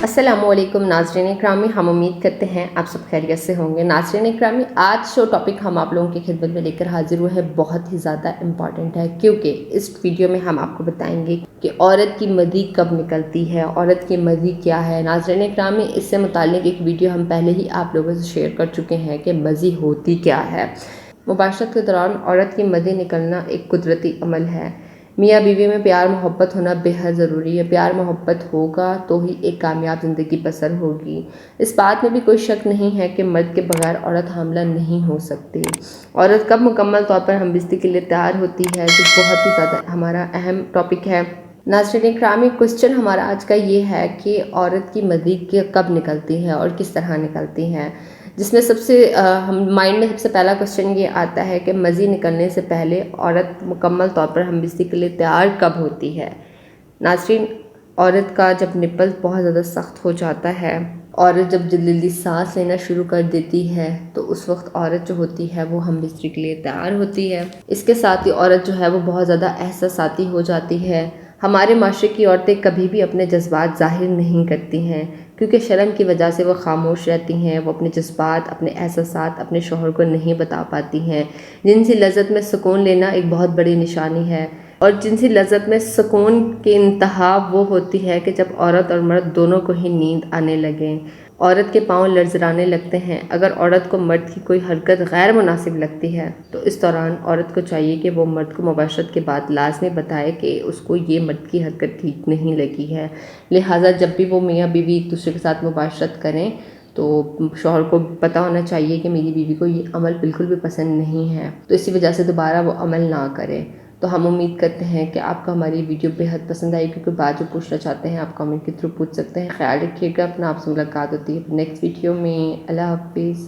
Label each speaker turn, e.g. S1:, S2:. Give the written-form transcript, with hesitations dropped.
S1: अस्सलामुअलैकुम नाज़रीन इकरामी, हम उम्मीद करते हैं आप सब खैरियत से होंगे। नाज़रीन इकरामी, आज जो टॉपिक हम आप लोगों की खिदमत में लेकर हाजिर हुए हैं बहुत ही ज़्यादा इम्पॉर्टेंट है, क्योंकि इस वीडियो में हम आपको बताएंगे कि औरत की मदी कब निकलती है, औरत की मदी क्या है। नाज़रीन इकरामी, इससे मुताल्लिक़ एक वीडियो हम पहले ही आप लोगों से शेयर कर चुके हैं कि मदी होती क्या है। मुबाशरत के दौरान औरत की मदी निकलना एक कुदरती अमल है। मियाँ बीवी में प्यार मोहब्बत होना बेहद ज़रूरी है। प्यार मोहब्बत होगा तो ही एक कामयाब ज़िंदगी बसर होगी। इस बात में भी कोई शक नहीं है कि मर्द के बगैर औरत हामला नहीं हो सकती। औरत कब मुकम्मल तौर पर हमबिस्ती के लिए तैयार होती है, जो बहुत ही ज़्यादा हमारा अहम टॉपिक है। नाज़रीन इकरामी, क्वेश्चन हमारा आज का ये है कि औरत की मदी कब निकलती है और किस तरह निकलती है, जिसमें सबसे हम माइंड में सबसे पहला क्वेश्चन ये आता है कि मज़ी निकलने से पहले औरत मुकम्मल तौर पर हमबिस्ती के लिए तैयार कब होती है। नाज़रीन, औरत का जब निपल बहुत ज़्यादा सख्त हो जाता है, औरत जब जल्दी सांस लेना शुरू कर देती है, तो उस वक्त औरत जो होती है वो हमबिस्तरी के लिए तैयार होती है। इसके साथ ही औरत जो है वो बहुत ज़्यादा एहसासाती हो जाती है। हमारे माशरे की औरतें कभी भी अपने जज्बात ज़ाहिर नहीं करती हैं, क्योंकि शर्म की वजह से वो खामोश रहती हैं। वो अपने जज्बात, अपने एहसासात अपने शौहर को नहीं बता पाती हैं। जिनसी लज़्ज़त में सुकून लेना एक बहुत बड़ी निशानी है, और जिनसी लज़्ज़त में सुकून की इंतहा वो होती है कि जब औरत और मर्द दोनों को ही नींद आने लगे, औरत के पाँव लर्ज़राने लगते हैं। अगर औरत को मर्द की कोई हरकत गैर मुनासिब लगती है, तो इस दौरान औरत को चाहिए कि वो मर्द को मुबाशरत के बाद लाज़मी बताए कि उसको ये मर्द की हरकत ठीक नहीं लगी है। लिहाजा जब भी वो मियाँ बीवी एक दूसरे के साथ मुबाशरत करें, तो शौहर को पता होना चाहिए कि मेरी बीवी को ये अमल बिल्कुल भी पसंद नहीं है, तो इसी वजह से दोबारा वो अमल ना करे। तो हम उम्मीद करते हैं कि आपको हमारी वीडियो बेहद पसंद आई। क्योंकि बात जो पूछना चाहते हैं आप कमेंट के थ्रू पूछ सकते हैं। ख्याल रखिएगा अपना, आपसे मुलाकात होती है नेक्स्ट वीडियो में। अल्लाह हाफिज़।